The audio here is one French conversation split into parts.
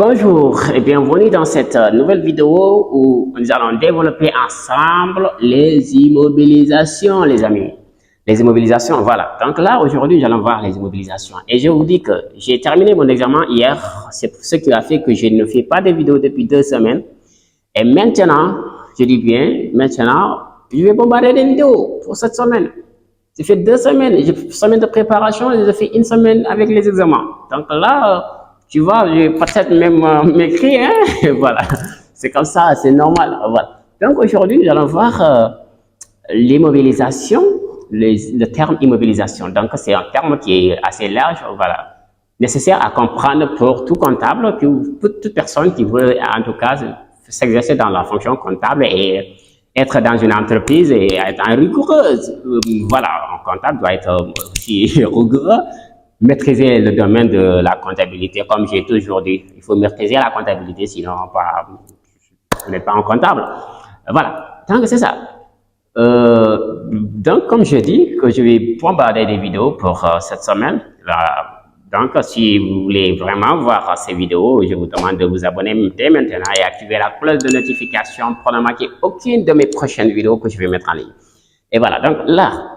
Bonjour et bienvenue dans cette nouvelle vidéo où nous allons développer ensemble les immobilisations, les amis. Les immobilisations, voilà. Donc là, aujourd'hui, nous allons voir les immobilisations. Et je vous dis que j'ai terminé mon examen hier. C'est ce qui a fait que je ne fais pas de vidéo depuis 2 semaines. Et maintenant, je dis bien, maintenant, je vais bombarder des vidéos pour cette semaine. J'ai fait 2 semaines, j'ai fait une semaine de préparation et j'ai fait 1 semaine avec les examens. Donc là, tu vois, je vais peut-être même m'écrire, hein? Voilà. C'est comme ça, c'est normal. Voilà. Donc aujourd'hui, nous allons voir l'immobilisation, le terme immobilisation. Donc c'est un terme qui est assez large, voilà, nécessaire à comprendre pour tout comptable, pour toute personne qui veut en tout cas s'exercer dans la fonction comptable et être dans une entreprise et être rigoureuse. Voilà, un comptable doit être aussi rigoureux. Maîtriser le domaine de la comptabilité, comme j'ai toujours dit. Il faut maîtriser la comptabilité, sinon vous n'êtes pas un comptable. Voilà, donc c'est ça. Donc, comme je dis, que je vais bombarder des vidéos pour cette semaine. Donc, si vous voulez vraiment voir ces vidéos, je vous demande de vous abonner dès maintenant et activer la cloche de notification pour ne manquer aucune de mes prochaines vidéos que je vais mettre en ligne. Et voilà, donc là,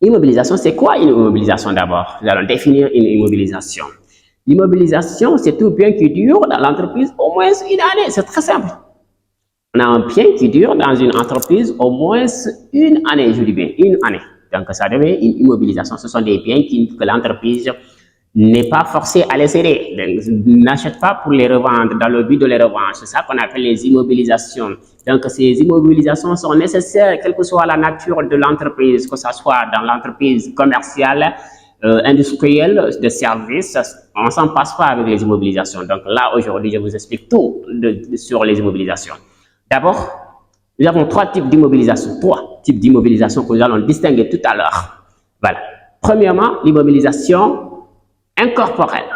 immobilisation, c'est quoi une immobilisation d'abord? Nous allons définir une immobilisation. L'immobilisation, c'est tout bien qui dure dans l'entreprise au moins 1 année. C'est très simple. On a un bien qui dure dans une entreprise au moins 1 année, je dis bien 1 année. Donc, ça devient une immobilisation. Ce sont des biens que l'entreprise n'est pas forcée à les céder. N'achète pas pour les revendre, dans le but de les revendre. C'est ça qu'on appelle les immobilisations. Donc, ces immobilisations sont nécessaires, quelle que soit la nature de l'entreprise, que ce soit dans l'entreprise commerciale, industrielle, de services. On s'en passe pas avec les immobilisations. Donc là, aujourd'hui, je vous explique tout sur les immobilisations. D'abord, nous avons 3 types d'immobilisation. 3 types d'immobilisation que nous allons distinguer tout à l'heure. Voilà. Premièrement, l'immobilisation incorporelle.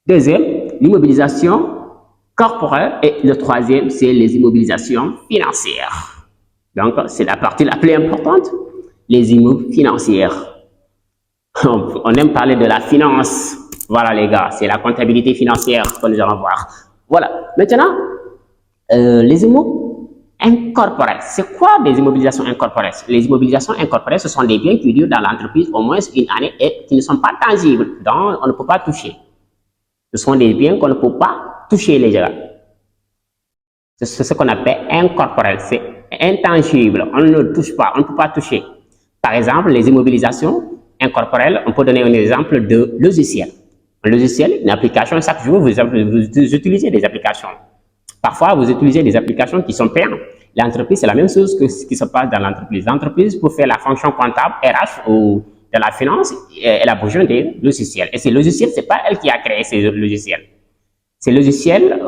Deuxième, l'immobilisation corporelle. Et le troisième, c'est les immobilisations financières. Donc, c'est la partie la plus importante, les immobilisations financières. On aime parler de la finance. Voilà, les gars, c'est la comptabilité financière que nous allons voir. Voilà. Maintenant, les immobilisations incorporelles. C'est quoi des immobilisations incorporelles? Les immobilisations incorporelles, ce sont des biens qui durent dans l'entreprise au moins 1 année et qui ne sont pas tangibles, donc on ne peut pas toucher. Ce sont des biens qu'on ne peut pas toucher, les gars. C'est ce qu'on appelle incorporel. C'est intangible. On ne le touche pas, on ne peut pas toucher. Par exemple, les immobilisations incorporelles, on peut donner un exemple de logiciel. Un logiciel, une application, chaque jour, vous utilisez des applications. Parfois, vous utilisez des applications qui sont payantes. L'entreprise, c'est la même chose que ce qui se passe dans l'entreprise. L'entreprise, pour faire la fonction comptable, RH ou de la finance, elle a besoin des logiciels. Et ces logiciels, ce n'est pas elle qui a créé ces logiciels. Ces logiciels,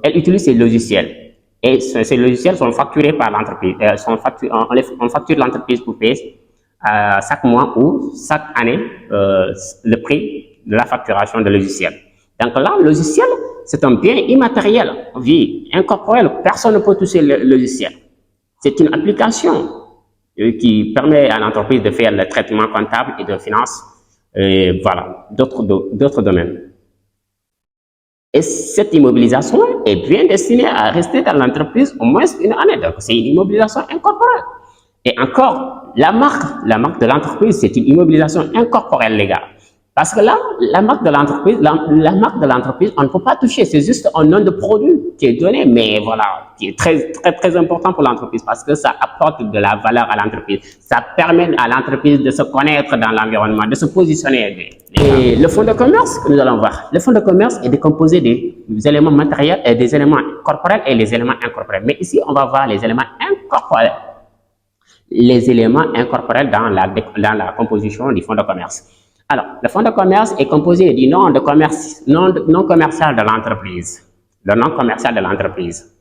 elle utilise ces logiciels. Et ces logiciels sont facturés par l'entreprise. On facture l'entreprise pour payer chaque mois ou chaque année le prix de la facturation de logiciel. Donc là, le logiciel, c'est un bien immatériel, vie incorporelle. Personne ne peut toucher le logiciel. C'est une application qui permet à l'entreprise de faire le traitement comptable et de finance, et voilà, d'autres domaines. Et cette immobilisation est bien destinée à rester dans l'entreprise au moins 1 année. Donc, c'est une immobilisation incorporelle. Et encore, la marque de l'entreprise, c'est une immobilisation incorporelle, les gars. Parce que là, la marque de l'entreprise, on ne peut pas toucher. C'est juste un nom de produit qui est donné, mais voilà, qui est très important pour l'entreprise parce que ça apporte de la valeur à l'entreprise. Ça permet à l'entreprise de se connaître dans l'environnement, de se positionner. Et le fonds de commerce que nous allons voir. Le fonds de commerce est décomposé des éléments matériels et des éléments corporels et les éléments incorporels. Mais ici, on va voir les éléments incorporels. Les éléments incorporels dans la composition du fonds de commerce. Alors, le fonds de commerce est composé du nom commercial de l'entreprise. Le nom commercial de l'entreprise.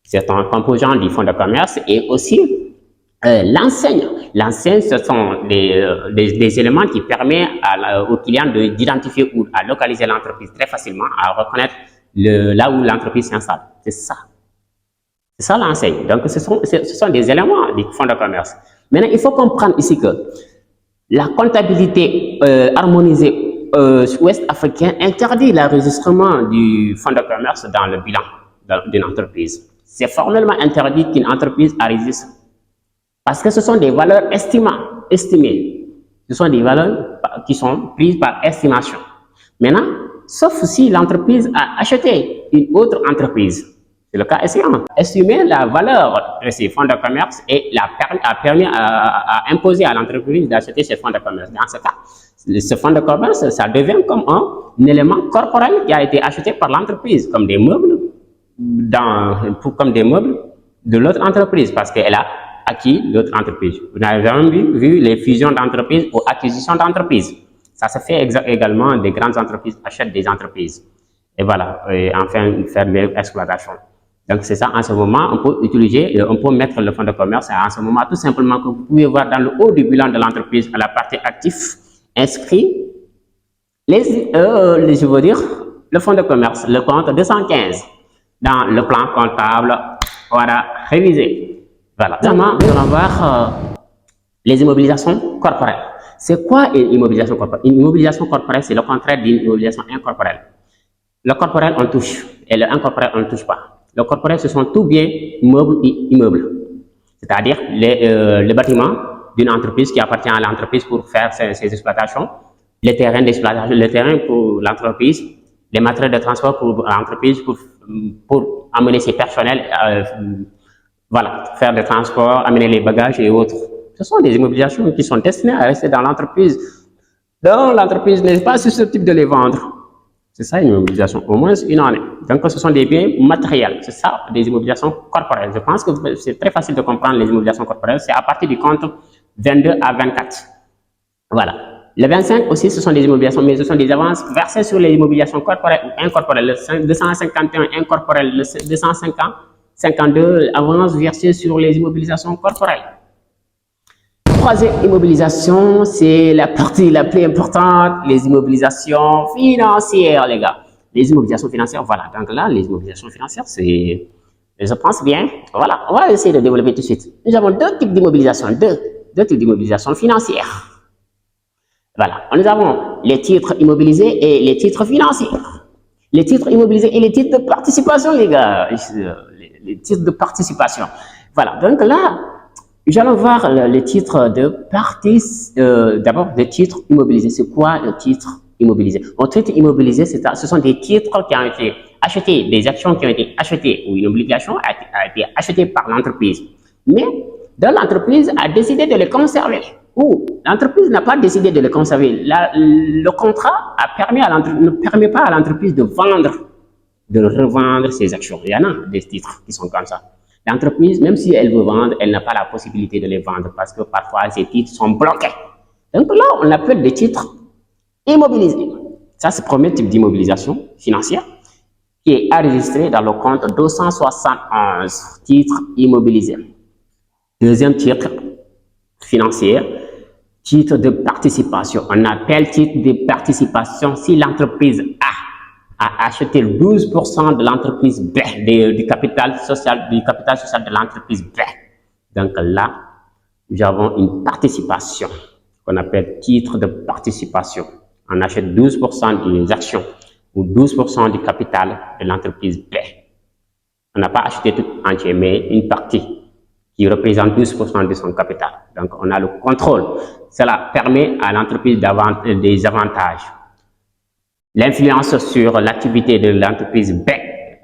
C'est un composant du fonds de commerce et aussi l'enseigne. L'enseigne, ce sont des éléments qui permettent aux clients d'identifier ou à localiser l'entreprise très facilement, à reconnaître là où l'entreprise s'installe. C'est ça. C'est ça l'enseigne. Donc, ce sont des éléments du fonds de commerce. Maintenant, il faut comprendre ici que la comptabilité harmonisée ouest africain interdit l'enregistrement du fonds de commerce dans le bilan d'une entreprise. C'est formellement interdit qu'une entreprise enregistre parce que ce sont des valeurs estimées. Ce sont des valeurs qui sont prises par estimation. Maintenant, sauf si l'entreprise a acheté une autre entreprise. C'est le cas échéant. Estimer la valeur de ces fonds de commerce et a permis à imposer à l'entreprise d'acheter ces fonds de commerce. Dans ce cas, ce fonds de commerce, ça devient comme un élément corporel qui a été acheté par l'entreprise, comme des meubles, comme des meubles de l'autre entreprise, parce qu'elle a acquis l'autre entreprise. Vous avez jamais vu les fusions d'entreprises ou acquisitions d'entreprises. Ça se fait également, des grandes entreprises achètent des entreprises. Et voilà, et enfin faire l'exploitation. Donc c'est ça, en ce moment, on peut mettre le fonds de commerce, en ce moment, tout simplement, que vous pouvez voir dans le haut du bilan de l'entreprise, à la partie actif, inscrit, je veux dire, le fonds de commerce, le compte 215, dans le plan comptable, voilà, révisé. Voilà, maintenant, nous allons voir les immobilisations corporelles. C'est quoi une immobilisation corporelle? Une immobilisation corporelle, c'est le contraire d'une immobilisation incorporelle. Le corporel, on touche, et le incorporel, on ne touche pas. Le corporel, ce sont tous biens, meubles et immeubles. C'est-à-dire les bâtiments d'une entreprise qui appartient à l'entreprise pour faire ses exploitations, les terrains d'exploitation, les terrains pour l'entreprise, les matériels de transport pour l'entreprise, pour amener ses personnels, voilà, faire des transports, amener les bagages et autres. Ce sont des immobilisations qui sont destinées à rester dans l'entreprise. Donc, l'entreprise n'est pas susceptible de les vendre. C'est ça une immobilisation, au moins une année. Donc, ce sont des biens matériels. C'est ça, des immobilisations corporelles. Je pense que c'est très facile de comprendre les immobilisations corporelles. C'est à partir du compte 22 à 24. Voilà. Le 25 aussi, ce sont des immobilisations, mais ce sont des avances versées sur les immobilisations corporelles ou incorporelles. Le 251 incorporel, le 252 avances versées sur les immobilisations corporelles. Troisième immobilisation, c'est la partie la plus importante, les immobilisations financières, les gars. Les immobilisations financières, voilà. Donc là, les immobilisations financières, c'est, je pense bien. Voilà, on va essayer de développer tout de suite. Nous avons deux types d'immobilisation, deux types d'immobilisation financière. Voilà, nous avons les titres immobilisés et les titres financiers. Les titres immobilisés et les titres de participation, les gars. Les titres de participation. Voilà, donc là, nous allons voir les titres de d'abord, des titres immobilisés. C'est quoi le titre immobilisé? Un titre immobilisé, ce sont des titres qui ont été achetés, des actions qui ont été achetées, ou une obligation a été achetée par l'entreprise. Mais, l'entreprise a décidé de les conserver. Ou l'entreprise n'a pas décidé de les conserver. Le contrat ne permet pas à l'entreprise de revendre ses actions. Il y en a des titres qui sont comme ça. L'entreprise, même si elle veut vendre, elle n'a pas la possibilité de les vendre parce que parfois ces titres sont bloqués. Donc là, on appelle des titres immobilisés. Ça, c'est le premier type d'immobilisation financière qui est enregistré dans le compte 271, titres immobilisés. Deuxième titre financier, titre de participation. On appelle titre de participation si l'entreprise a acheté 12% de l'entreprise B, du capital social de l'entreprise B. Donc là, nous avons une participation qu'on appelle titre de participation. On achète 12% des actions ou 12% du capital de l'entreprise B. On n'a pas acheté tout entier, mais une partie qui représente 12% de son capital. Donc on a le contrôle. Cela permet à l'entreprise d'avoir des avantages. L'influence sur l'activité de l'entreprise B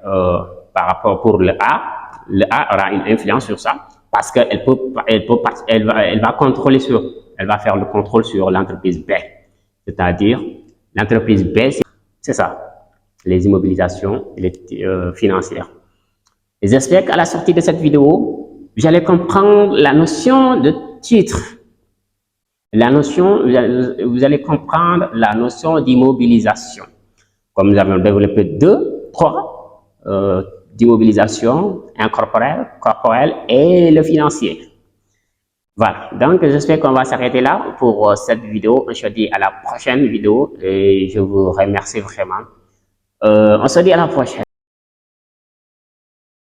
par rapport pour le A aura une influence sur ça parce qu'elle va faire le contrôle sur l'entreprise B. C'est-à-dire, l'entreprise B, c'est ça, les immobilisations financières. Et j'espère qu'à la sortie de cette vidéo, vous allez comprendre la notion de titre. Vous allez comprendre la notion d'immobilisation. Comme nous avons développé trois d'immobilisation incorporelle, corporelle et le financier. Voilà, donc j'espère qu'on va s'arrêter là pour cette vidéo. On se dit à la prochaine vidéo et je vous remercie vraiment. On se dit à la prochaine.